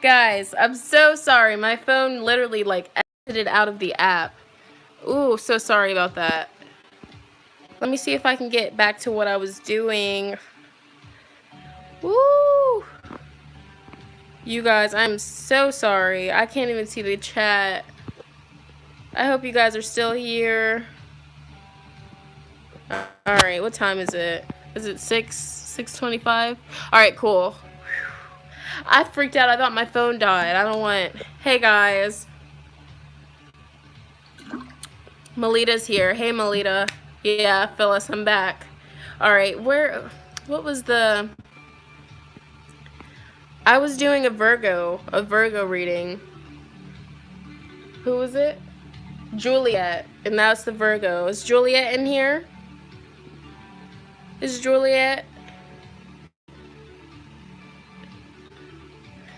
Guys, I'm so sorry. My phone literally like exited out of the app. Ooh, so sorry about that. Let me see if I can get back to what I was doing. Woo! You guys, I'm so sorry. I can't even see the chat. I hope you guys are still here. Alright, what time is it? Is it 6:25? Alright, cool. I freaked out. I thought my phone died. I don't want... Hey, guys. Melita's here. Hey, Melita. Yeah, Phyllis, I'm back. Alright, what was the... I was doing a Virgo reading. Who was it? Juliet, and that's the Virgo. Is Juliet in here? Is Juliet?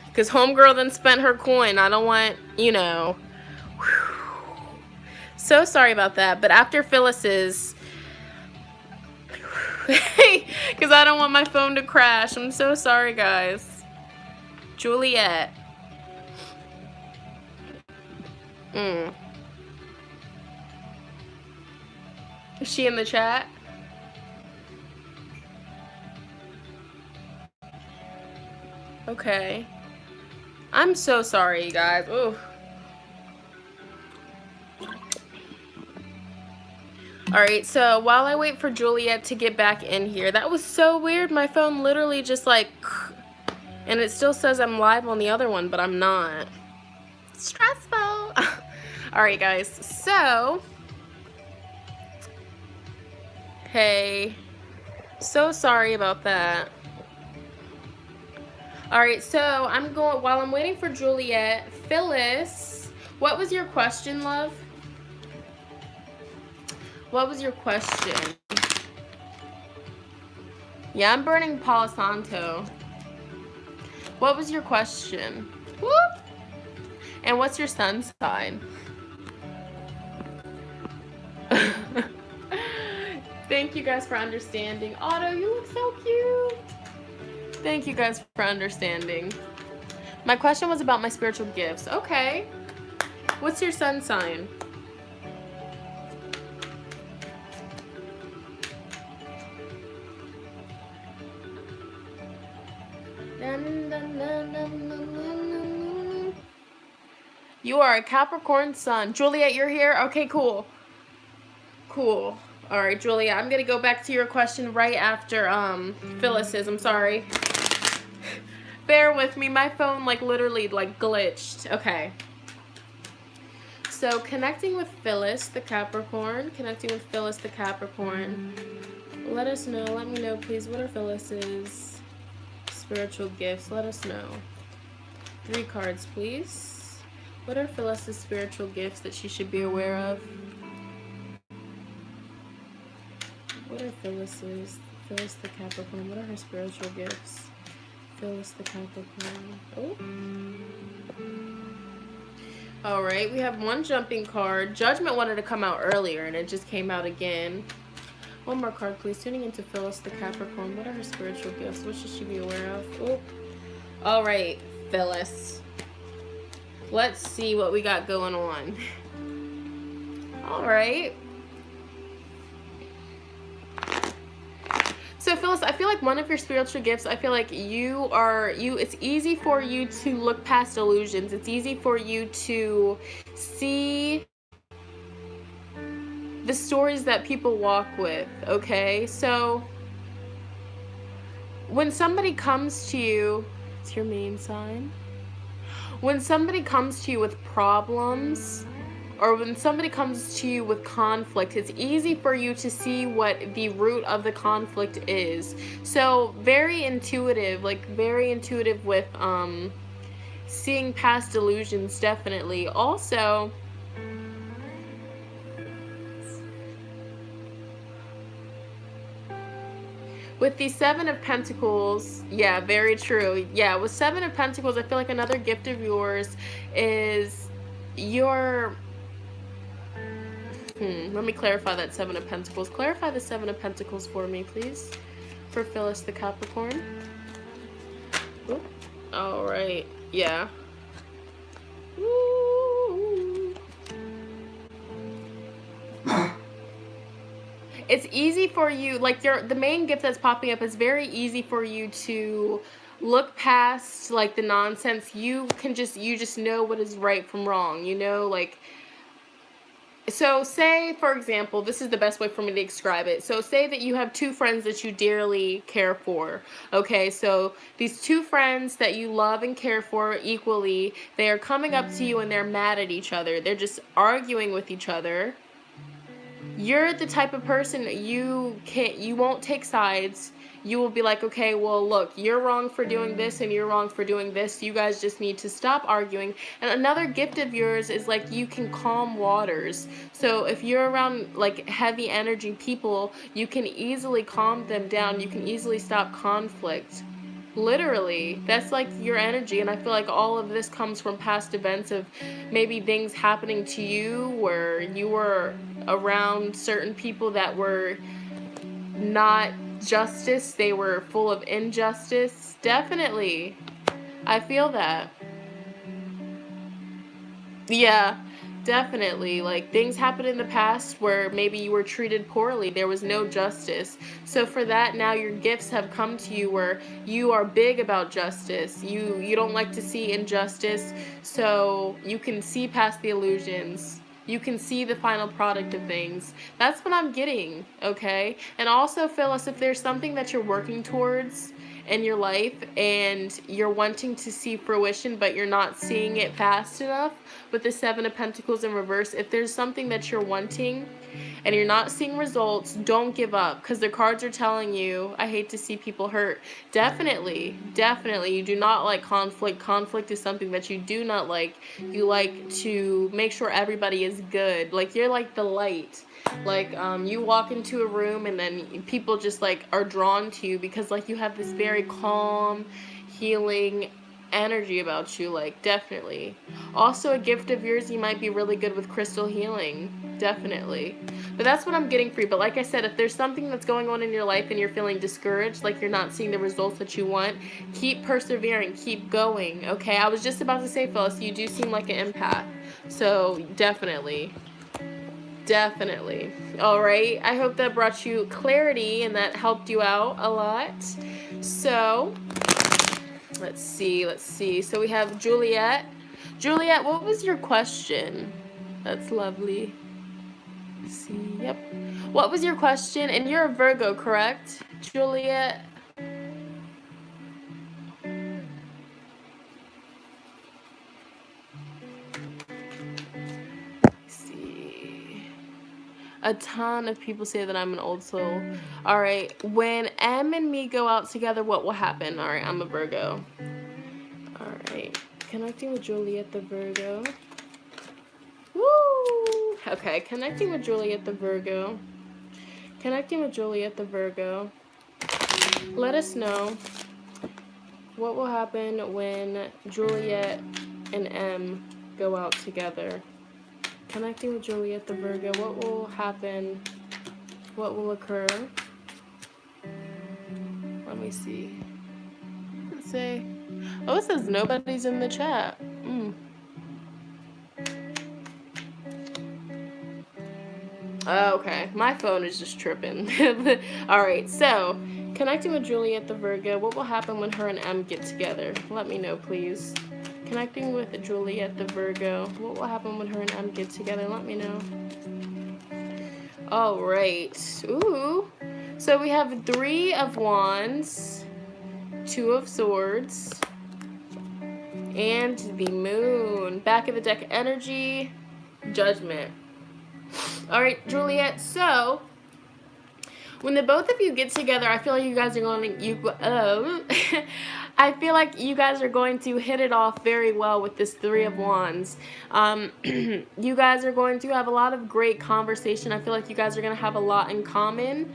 Because homegirl then spent her coin. I don't want, you know. Whew. So sorry about that. But after Phyllis's... Because I don't want my phone to crash. I'm so sorry, guys. Juliet. Is she in the chat? Okay. I'm so sorry, you guys. Ooh. Alright, so while I wait for Juliet to get back in here, that was so weird. My phone literally just like... And it still says I'm live on the other one, but I'm not. Stressful. Alright, guys. So... Hey. So sorry about that. Alright, so I'm going... While I'm waiting for Juliet, Phyllis, what was your question, love? What was your question? Yeah, I'm burning Palo Santo. What was your question? Whoop. And what's your sun sign? Thank you guys for understanding. Otto, you look so cute. Thank you guys for understanding. My question was about my spiritual gifts. Okay. What's your sun sign? You are a Capricorn sun. Juliet, you're here? Okay, cool. Cool. Alright, Juliet, I'm gonna go back to your question right after Phyllis's. I'm sorry. Bear with me. My phone like literally like glitched. Okay. So connecting with Phyllis, the Capricorn. Connecting with Phyllis, the Capricorn. Let us know. Let me know, please. What are Phyllis's spiritual gifts? Let us know. 3 cards, please. What are Phyllis's spiritual gifts that she should be aware of? What are Phyllis's? Phyllis the Capricorn. What are her spiritual gifts? Phyllis the Capricorn. Oh. Alright, we have 1 jumping card. Judgment wanted to come out earlier and it just came out again. 1 more card, please. Tuning into Phyllis the Capricorn. What are her spiritual gifts? What should she be aware of? Oh. Alright, Phyllis. Let's see what we got going on. Alright. So Phyllis, I feel like one of your spiritual gifts, I feel like it's easy for you to look past illusions. It's easy for you to see the stories that people walk with, okay? So when somebody comes to you, it's your main sign. When somebody comes to you with problems, or when somebody comes to you with conflict, it's easy for you to see what the root of the conflict is. So very intuitive with seeing past illusions, definitely. Also, with the 7 of Pentacles, yeah, very true. Yeah, with 7 of Pentacles, I feel like another gift of yours is your... let me clarify that 7 of Pentacles. Clarify the 7 of Pentacles for me, please. For Phyllis the Capricorn. Ooh. All right. Yeah. Woo. It's easy for you, like the main gift that's popping up is very easy for you to look past like the nonsense. You just know what is right from wrong, you know, like, so say for example, this is the best way for me to describe it. So say that you have two friends that you dearly care for. Okay, so these two friends that you love and care for equally, they are coming up to you and they're mad at each other. They're just arguing with each other. You're the type of person that you won't take sides. You will be like, okay, well, look, you're wrong for doing this and you're wrong for doing this. You guys just need to stop arguing. And another gift of yours is like you can calm waters. So if you're around like heavy energy people, you can easily calm them down. You can easily stop conflict. Literally, that's like your energy, and I feel like all of this comes from past events of maybe things happening to you where you were around certain people that were not justice, they were full of injustice. Definitely. I feel that. Yeah, definitely. Like things happened in the past where maybe you were treated poorly. There was no justice. So for that, now your gifts have come to you where you are big about justice. You don't like to see injustice, so you can see past the illusions. You can see the final product of things. That's what I'm getting, okay? And also, Phyllis, if there's something that you're working towards in your life and you're wanting to see fruition but you're not seeing it fast enough, with the Seven of Pentacles in reverse, if there's something that you're wanting and you're not seeing results, don't give up, because the cards are telling you, I hate to see people hurt. Definitely, definitely, you do not like conflict. Conflict is something that you do not like. You like to make sure everybody is good. Like, you're like the light. Like, you walk into a room and then people just like are drawn to you because like you have this very calm, healing energy about you. Like, definitely. Also, a gift of yours, you might be really good with crystal healing. Definitely. But that's what I'm getting for you. But like I said, if there's something that's going on in your life and you're feeling discouraged, like you're not seeing the results that you want, keep persevering, keep going, okay? I was just about to say, Phyllis, you do seem like an empath. So definitely. Definitely. All right. I hope that brought you clarity and that helped you out a lot. So, let's see. So we have Juliet. Juliet, what was your question? That's lovely. Let's see. Yep. What was your question? And you're a Virgo, correct, Juliet? Let's see. A ton of people say that I'm an old soul. All right. When M and me go out together, what will happen? All right. I'm a Virgo. All right. Connecting with Juliet the Virgo. Woo! Okay. Connecting with Juliet the Virgo. Connecting with Juliet the Virgo. Let us know what will happen when Juliet and M go out together. Connecting with Juliet the Virgo. What will happen? What will occur? Let me see. Let's say. Oh, it says nobody's in the chat. Okay, my phone is just tripping. Alright, so, connecting with Juliet the Virgo, what will happen when her and M get together? Let me know, please. Connecting with Juliet the Virgo, what will happen when her and M get together? Let me know. Alright, ooh. So we have 3 of Wands, 2 of Swords, and the Moon. Back of the deck energy, Judgment. Alright, Juliet, so when the both of you get together, I feel like you guys are going to I feel like you guys are going to hit it off very well with this 3 of Wands. You guys are going to have a lot of great conversation. I feel like you guys are going to have a lot in common.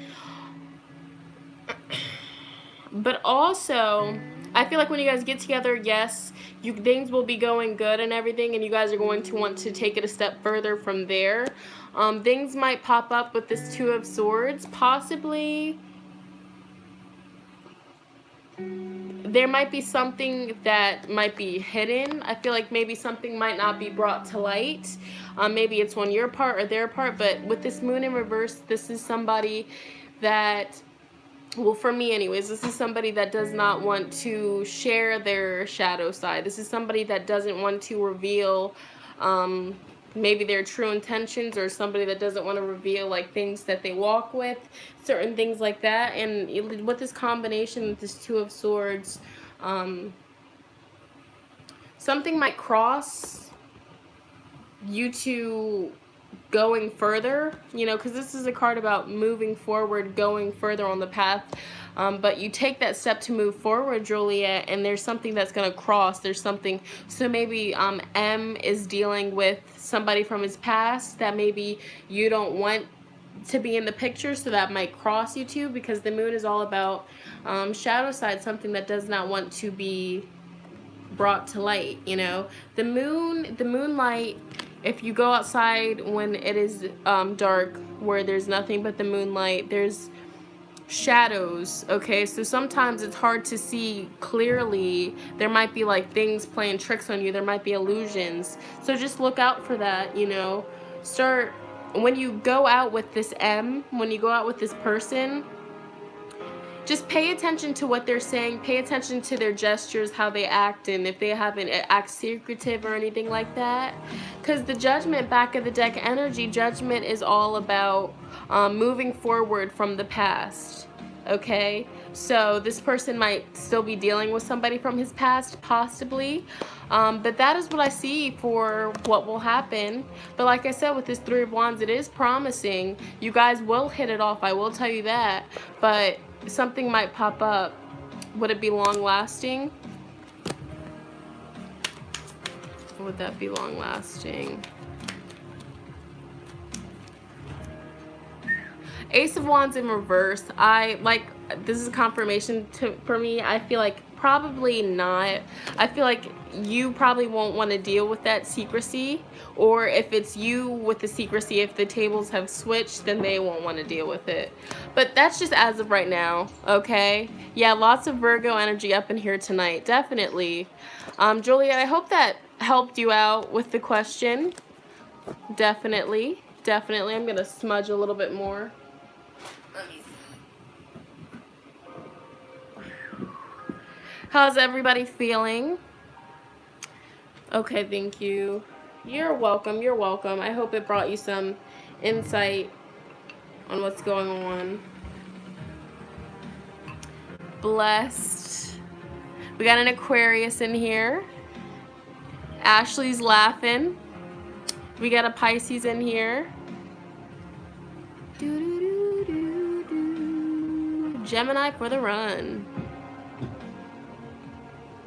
But also, I feel like when you guys get together, yes, things will be going good and everything, and you guys are going to want to take it a step further from there. Things might pop up with this 2 of Swords, possibly. there might be something that might be hidden. I feel like maybe something might not be brought to light. Maybe it's on your part or their part, but with this moon in reverse, this is somebody that, well, for me anyways, this is somebody that does not want to share their shadow side. This is somebody that doesn't want to reveal maybe their true intentions, or somebody that doesn't want to reveal like things that they walk with, certain things like that. And with this combination with this Two of Swords, something might cross you two going further, you know, because this is a card about moving forward, going further on the path. But you take that step to move forward, Juliet, and there's something that's going to cross. There's something. So maybe M is dealing with somebody from his past that maybe you don't want to be in the picture, so that might cross you two, because the moon is all about shadow side, something that does not want to be brought to light, you know. The moonlight, if you go outside when it is dark, where there's nothing but the moonlight, there's shadows, okay? So sometimes it's hard to see clearly. There might be like things playing tricks on you. There might be illusions. So just look out for that, you know. Start, when you go out with this M, when you go out with this person, just pay attention to what they're saying. Pay attention to their gestures, how they act, and if they haven't act secretive or anything like that. Because the Judgment, back of the deck energy, Judgment is all about moving forward from the past. Okay? So this person might still be dealing with somebody from his past, possibly. But that is what I see for what will happen. But like I said, with this Three of Wands, it is promising. You guys will hit it off, I will tell you that. But something might pop up. Would it be long lasting? Would that be long lasting? Ace of Wands in reverse. This is a confirmation for me. I feel like probably not. I feel like you probably won't want to deal with that secrecy, or if it's you with the secrecy, if the tables have switched, then they won't want to deal with it. But that's just as of right now, okay? Yeah, lots of Virgo energy up in here tonight, definitely. Juliet, I hope that helped you out with the question. Definitely. I'm gonna smudge a little bit more. How's everybody feeling? Okay, thank you. You're welcome. I hope it brought you some insight on what's going on. Blessed. We got an Aquarius in here. Ashley's laughing. We got a Pisces in here. Gemini for the run.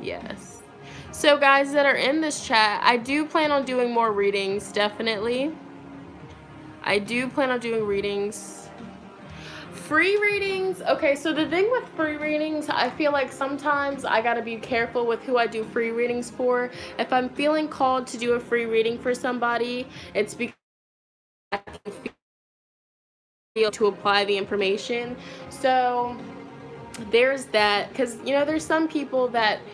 Yes. So guys that are in this chat, I do plan on doing more readings, definitely. I do plan on doing readings. Free readings. Okay, so the thing with free readings, I feel like sometimes I gotta be careful with who I do free readings for. If I'm feeling called to do a free reading for somebody, it's because I can feel to apply the information. So there's that, because you know, there's some people that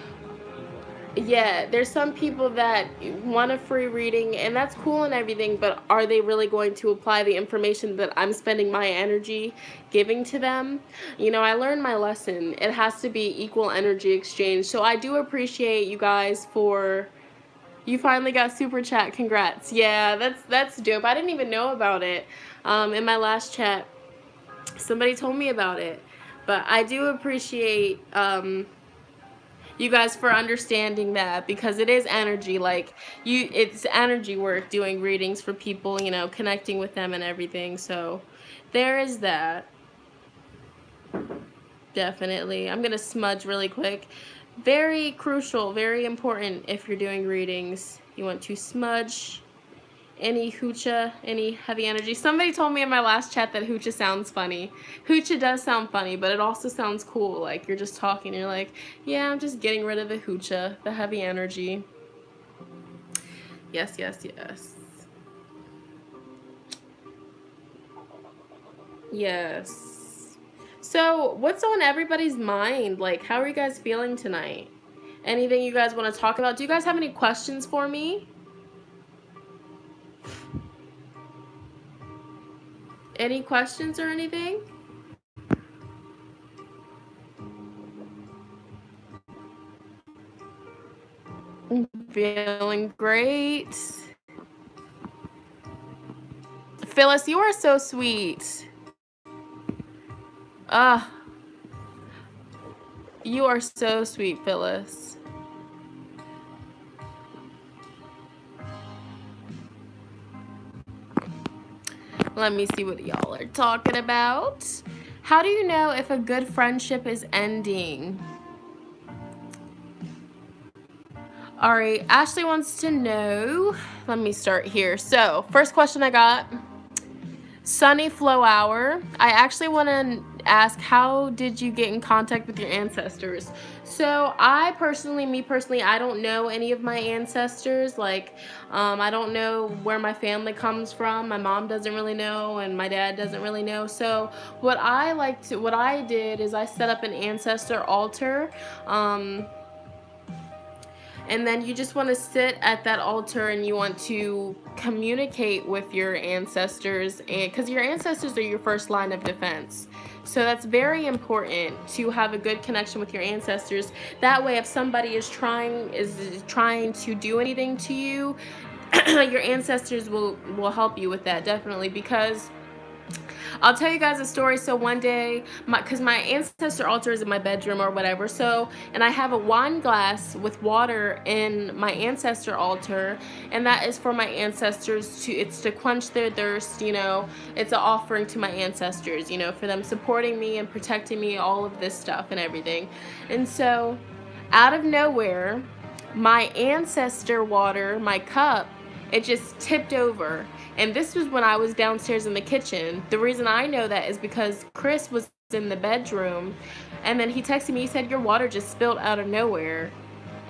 want a free reading, and that's cool and everything, but are they really going to apply the information that I'm spending my energy giving to them? You know, I learned my lesson. It has to be equal energy exchange. So I do appreciate you guys for... You finally got super chat. Congrats. Yeah, that's dope. I didn't even know about it. In my last chat, somebody told me about it. But I do appreciate you guys for understanding that, because it is energy. Like, it's energy work doing readings for people, you know, connecting with them and everything. So there is that. Definitely. I'm gonna smudge really quick. Very crucial, very important. If you're doing readings, you want to smudge any hoocha, any heavy energy. Somebody told me in my last chat that hoocha sounds funny. Hoocha does sound funny, but it also sounds cool. Like, you're just talking, you're like, yeah, I'm just getting rid of the hoocha, the heavy energy. Yes. Yes. So, what's on everybody's mind? Like, how are you guys feeling tonight? Anything you guys want to talk about? Do you guys have any questions for me? Any questions or anything? I'm feeling great. Phyllis, you are so sweet. You are so sweet, Phyllis. Let me see what y'all are talking about. How do you know if a good friendship is ending? All right, Ashley wants to know. Let me start here. So, first question I got. Sunny Flow Hour. I actually want to ask, how did you get in contact with your ancestors? So me personally, I don't know any of my ancestors. Like, I don't know where my family comes from. My mom doesn't really know, and my dad doesn't really know. So what I did is I set up an ancestor altar. And then you just want to sit at that altar and you want to communicate with your ancestors, and because your ancestors are your first line of defense. So that's very important to have a good connection with your ancestors. That way, if somebody is trying to do anything to you, your ancestors will help you with that, definitely. Because I'll tell you guys a story. So one day, because my ancestor altar is in my bedroom or whatever, so, and I have a wine glass with water in my ancestor altar, and that is for my ancestors it's to quench their thirst, it's an offering to my ancestors, for them supporting me and protecting me, all of this stuff and everything. And so, out of nowhere, my ancestor water, my cup, it just tipped over. And this was when I was downstairs in the kitchen. The reason I know that is because Chris was in the bedroom, and then he texted me, he said, your water just spilled out of nowhere.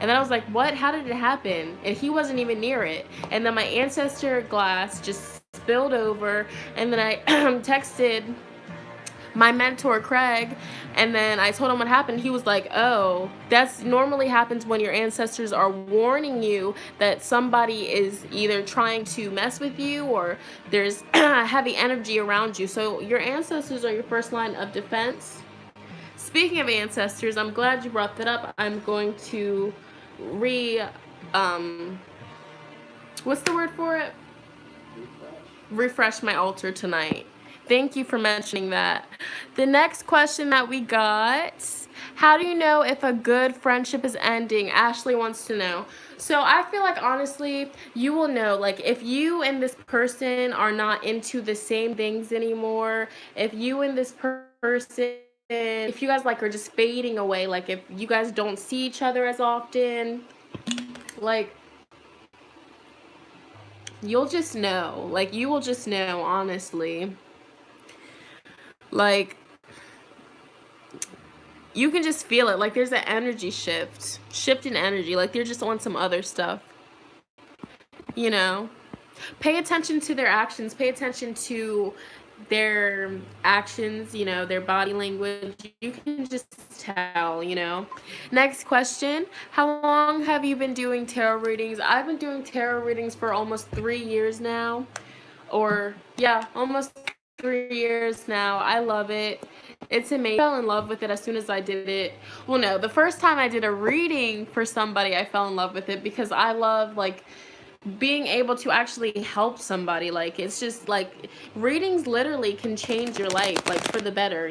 And then I was like, what? How did it happen? And he wasn't even near it. And then my ancestor glass just spilled over, and then I texted my mentor Craig, and then I told him what happened. He was like, oh, that's normally happens when your ancestors are warning you that somebody is either trying to mess with you or there's heavy energy around you. So your ancestors are your first line of defense. Speaking of ancestors, I'm glad you brought that up. I'm going to what's the word for it? Refresh my altar tonight. Thank you for mentioning that. The next question that we got, how do you know if a good friendship is ending? Ashley wants to know. So I feel like, honestly, you will know, like, if you and this person are not into the same things anymore, if you and this person, if you guys, like, are just fading away, like, if you guys don't see each other as often, like, you'll just know. Like, you will just know, honestly. Like, you can just feel it. Like, there's an energy shift in energy. Like, they're just on some other stuff. Pay attention to their actions. Pay attention to their actions, their body language. You can just tell. Next question. How long have you been doing tarot readings? I've been doing tarot readings for almost 3 years now. Almost 3 years now. I love it. It's amazing. I fell in love with it as soon as I did it. Well, no, the first time I did a reading for somebody, I fell in love with it because I love, like, being able to actually help somebody. Like, it's just, like, readings literally can change your life, like, for the better,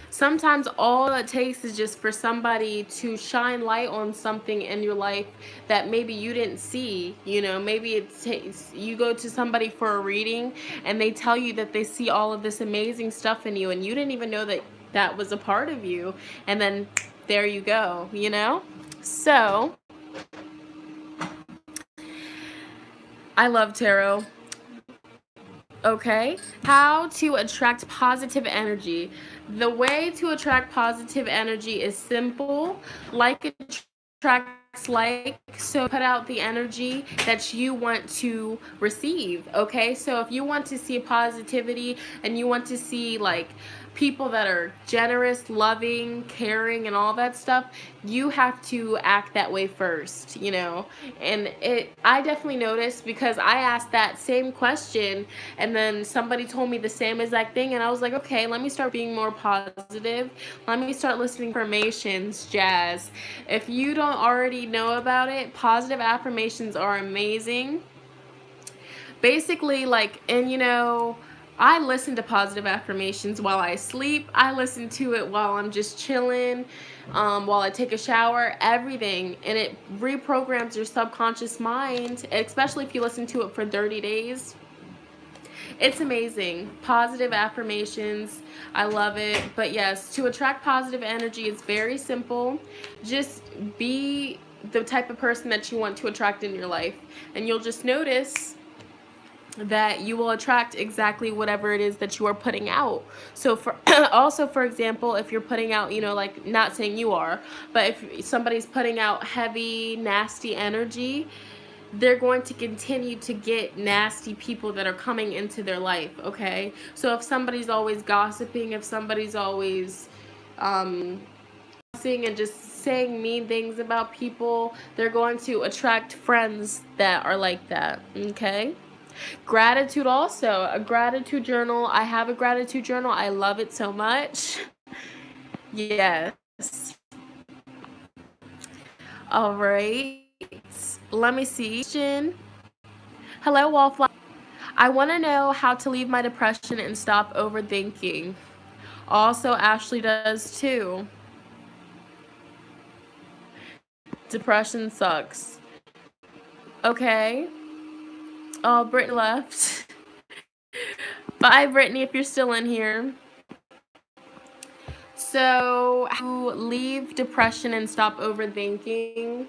Sometimes all it takes is just for somebody to shine light on something in your life that maybe you didn't see. Maybe you go to somebody for a reading and they tell you that they see all of this amazing stuff in you and you didn't even know that that was a part of you. And then there you go, So, I love tarot. Okay, how to attract positive energy. The way to attract positive energy is simple. Like attracts like, so put out the energy that you want to receive. Okay, so if you want to see positivity and you want to see, like, people that are generous, loving, caring, and all that stuff, you have to act that way first, you know. And I definitely noticed, because I asked that same question and then somebody told me the same exact thing, and I was like, okay, let me start being more positive. Let me start listening to affirmations, Jazz. If you don't already know about it, positive affirmations are amazing. Basically, like, and you know, I listen to positive affirmations while I sleep. I listen to it while I'm just chilling, while I take a shower, everything. And it reprograms your subconscious mind, especially if you listen to it for 30 days. It's amazing. Positive affirmations. I love it. But yes, to attract positive energy, it's very simple. Just be the type of person that you want to attract in your life. And you'll just notice that you will attract exactly whatever it is that you are putting out. So for also, for example, if you're putting out, you know, like, not saying you are, but if somebody's putting out heavy, nasty energy, they're going to continue to get nasty people that are coming into their life, okay? So if somebody's always gossiping, if somebody's always and just saying mean things about people, they're going to attract friends that are like that, okay? Gratitude also. A gratitude journal. I have a gratitude journal. I love it so much. Yes. All right. Let me see. Hello, Wallflower. I want to know how to leave my depression and stop overthinking. Also, Ashley does too. Depression sucks. Okay. Oh, Brittany left. Bye, Brittany, if you're still in here. So, how to leave depression and stop overthinking.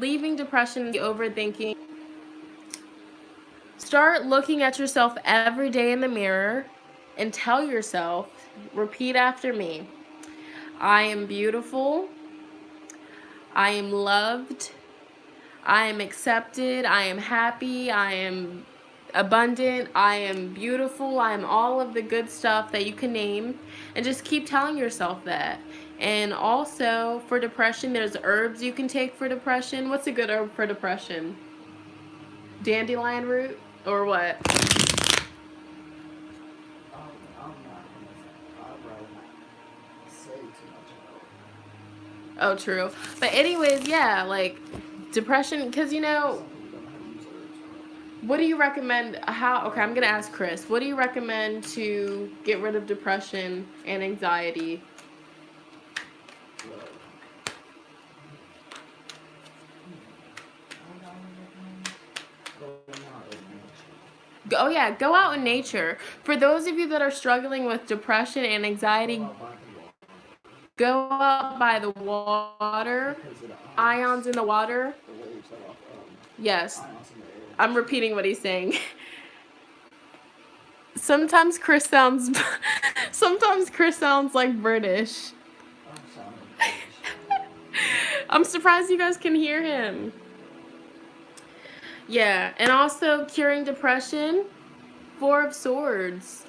Leaving depression and overthinking. Start looking at yourself every day in the mirror and tell yourself, repeat after me, I am beautiful, I am loved, I am accepted, I am happy, I am abundant, I am beautiful, I am all of the good stuff that you can name, and just keep telling yourself that. And also, for depression, there's herbs you can take for depression. What's a good herb for depression? Dandelion root or what? Oh, true. But anyways, yeah, like depression, because you know, what do you recommend? How? Okay, I'm gonna ask Chris. What do you recommend to get rid of depression and anxiety? Oh yeah, go out in nature. For those of you that are struggling with depression and anxiety, go out by the water. Ions in the water. Yes. I'm repeating what he's saying. Sometimes Chris sounds like British. I'm surprised you guys can hear him. Yeah, and also curing depression, Four of Swords.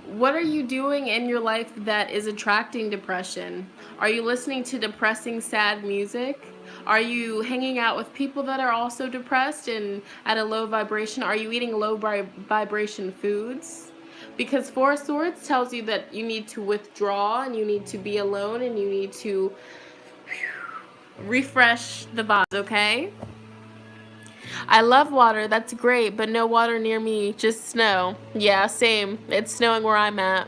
What are you doing in your life that is attracting depression? Are you listening to depressing, sad music? Are you hanging out with people that are also depressed and at a low vibration? Are you eating low vibration foods? Because Four of Swords tells you that you need to withdraw and you need to be alone and you need to refresh the vibes, okay? I love water, that's great, but no water near me, just snow. Yeah, same. It's snowing where I'm at.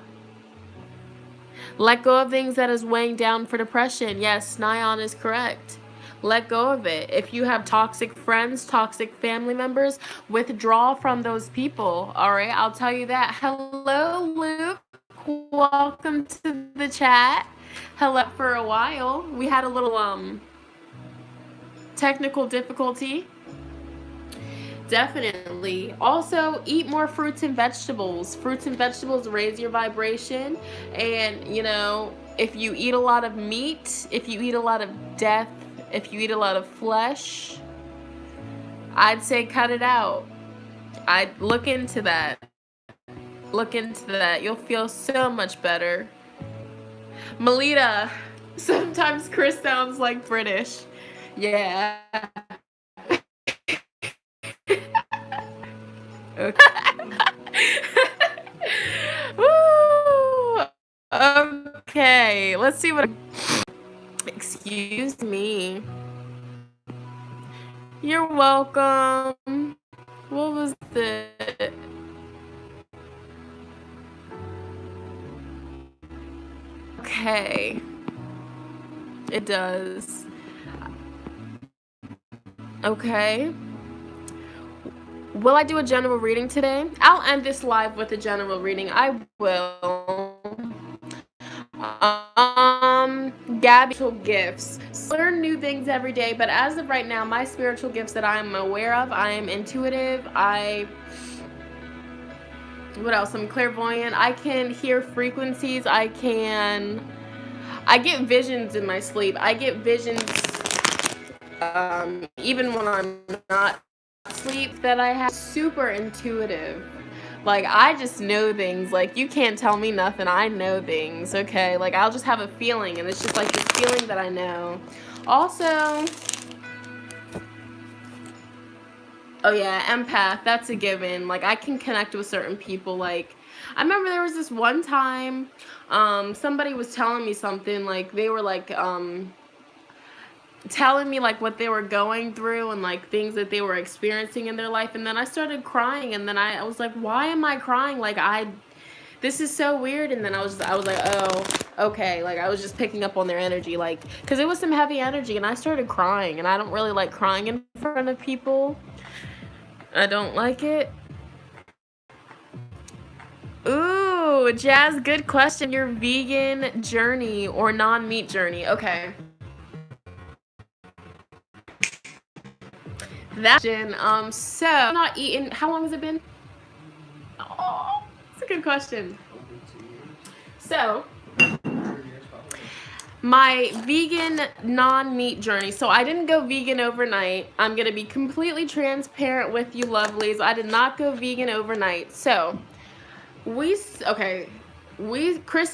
Let go of things that is weighing down for depression. Yes, Nyan is correct. Let go of it. If you have toxic friends, toxic family members, withdraw from those people. All right, I'll tell you that. Hello, Luke. Welcome to the chat. Hello for a while. We had a little technical difficulty. Definitely. Also, eat more fruits and vegetables. Fruits and vegetables raise your vibration. And, you know, if you eat a lot of meat, if you eat a lot of death, if you eat a lot of flesh, I'd say cut it out. I look into that. Look into that. You'll feel so much better. Melita, sometimes Chris sounds like British. Yeah. Woo! Okay, let's see what. Excuse me. You're welcome. What was the? Okay. It does. Okay. Will I do a general reading today? I'll end this live with a general reading. I will. Gabby, spiritual gifts. Learn new things every day, but as of right now, my spiritual gifts that I am aware of, I am intuitive. What else? I'm clairvoyant. I can hear frequencies. I get visions in my sleep. I get visions even when I'm not asleep that I have. Super intuitive. Like, I just know things. Like, you can't tell me nothing. I know things, okay? Like, I'll just have a feeling, and it's just like this feeling that I know. Also, oh yeah, empath, that's a given. Like, I can connect with certain people. Like, I remember there was this one time, somebody was telling me something. Like, they were, like, telling me like what they were going through and like things that they were experiencing in their life, and then I started crying, and then I was like, why am I crying? Like, this is so weird. And then I was like, oh, okay. Like, I was just picking up on their energy, like, because it was some heavy energy, and I started crying, and I don't really like crying in front of people. I don't like it. Ooh, Jazz, good question. Your vegan journey or non-meat journey. Okay. That so I'm not eating. How long has it been? Oh, that's a good question. So my vegan non-meat journey. So I didn't go vegan overnight. I'm gonna be completely transparent with you, lovelies. I did not go vegan overnight. So Chris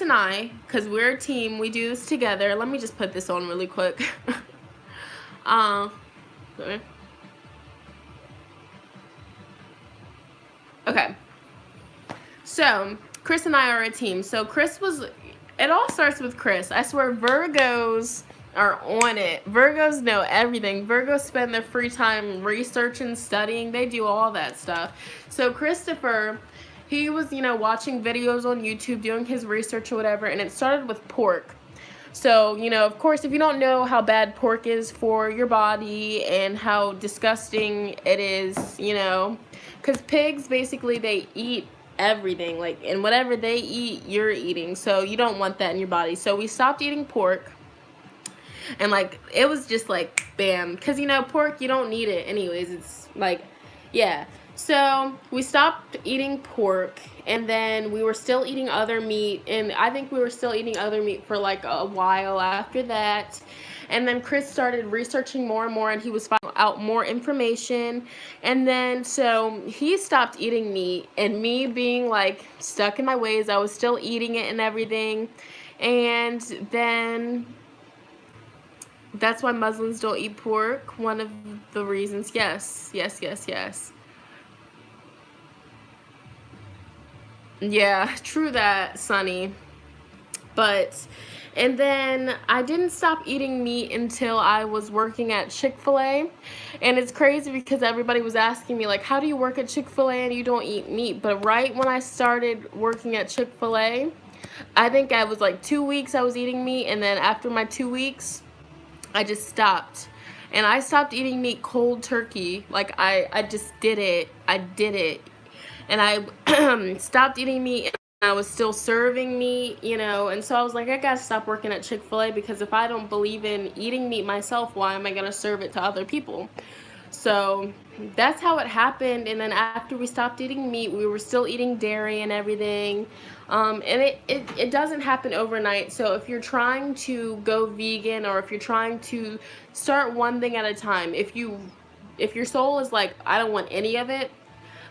and I, because we're a team, we do this together. Let me just put this on really quick. Okay, so Chris and I are a team. So it all starts with Chris. I swear Virgos are on it. Virgos know everything. Virgos spend their free time researching, studying. They do all that stuff. So Christopher, he was, watching videos on YouTube, doing his research or whatever, and it started with pork. So, of course, if you don't know how bad pork is for your body and how disgusting it is, because pigs, basically, they eat everything. Like, and whatever they eat, you're eating. So you don't want that in your body. So we stopped eating pork. And, like, it was just, like, bam. Because, pork, you don't need it anyways. It's, like, yeah. So we stopped eating pork, and then we were still eating other meat, and I think we were still eating other meat for like a while after that. And then Chris started researching more and more, and he was finding out more information. And then so he stopped eating meat, and me being like stuck in my ways, I was still eating it and everything. And then that's why Muslims don't eat pork. One of the reasons. Yes. Yeah, true that, Sunny. And then I didn't stop eating meat until I was working at Chick-fil-A. And it's crazy because everybody was asking me, like, how do you work at Chick-fil-A and you don't eat meat? But right when I started working at Chick-fil-A, I think I was like 2 weeks I was eating meat. And then after my 2 weeks, I just stopped. And I stopped eating meat cold turkey. Like, I just did it. I did it. And I stopped eating meat, and I was still serving meat, and so I was like, I gotta stop working at Chick-fil-A, because if I don't believe in eating meat myself, why am I gonna serve it to other people? So that's how it happened. And then after we stopped eating meat, we were still eating dairy and everything. And it doesn't happen overnight. So if you're trying to go vegan, or if you're trying to start one thing at a time, if your soul is like, I don't want any of it,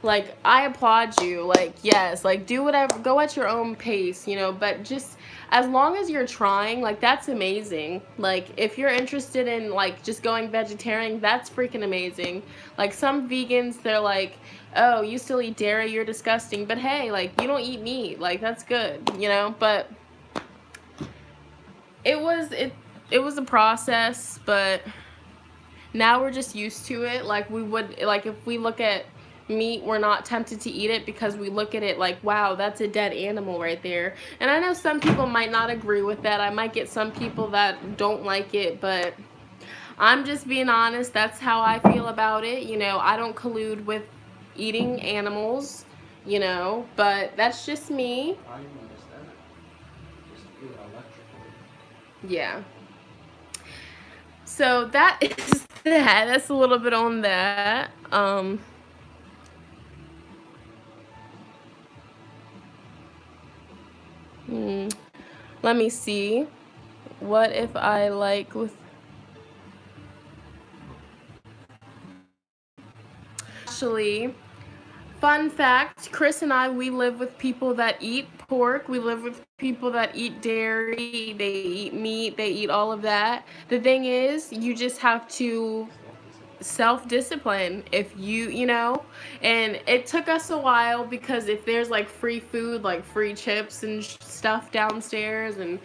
like, I applaud you. Like, yes, like, do whatever, go at your own pace, you know, but just as long as you're trying, like, that's amazing. Like, if you're interested in, like, just going vegetarian, that's freaking amazing. Like, some vegans, they're like, oh, you still eat dairy, you're disgusting, but hey, like, you don't eat meat, like, that's good, you know. But it was a process, but now we're just used to it. Like, we would, like, if we look at meat, we're not tempted to eat it because we look at it like, wow, that's a dead animal right there. And I know some people might not agree with that. I might get some people that don't like it, but I'm just being honest. That's how I feel about it. You know, I don't collude with eating animals, you know, but that's just me. I don't understand it. Just feel electrical. Yeah. So that is that. That's a little bit on that. Hmm, let me see. What if I like with actually, fun fact, Chris and I, we live with people that eat pork. We live with people that eat dairy. They eat meat. They eat all of that. The thing is, you just have to self-discipline. If you know, and it took us a while because if there's like free food, like free chips and stuff downstairs, and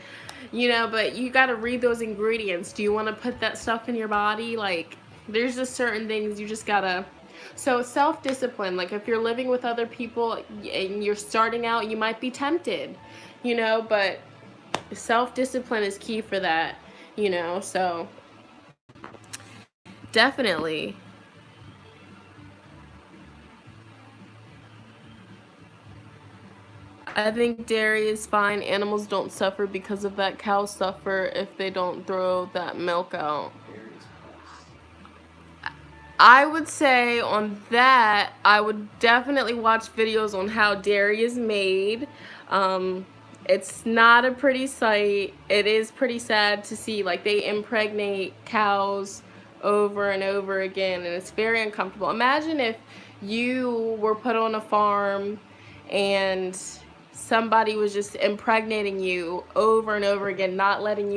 you know, but you got to read those ingredients. Do you want to put that stuff in your body? Like, there's just certain things you just gotta. So self-discipline, like if you're living with other people and you're starting out, you might be tempted, you know, but self-discipline is key for that, you know. So definitely. I think dairy is fine. Animals don't suffer because of that. Cows suffer if they don't throw that milk out. Dairy's best. I would say on that, I would definitely watch videos on how dairy is made. It's not a pretty sight. It is pretty sad to see, like, they impregnate cows over and over again, and it's very uncomfortable. Imagine if you were put on a farm and somebody was just impregnating you over and over again, not letting you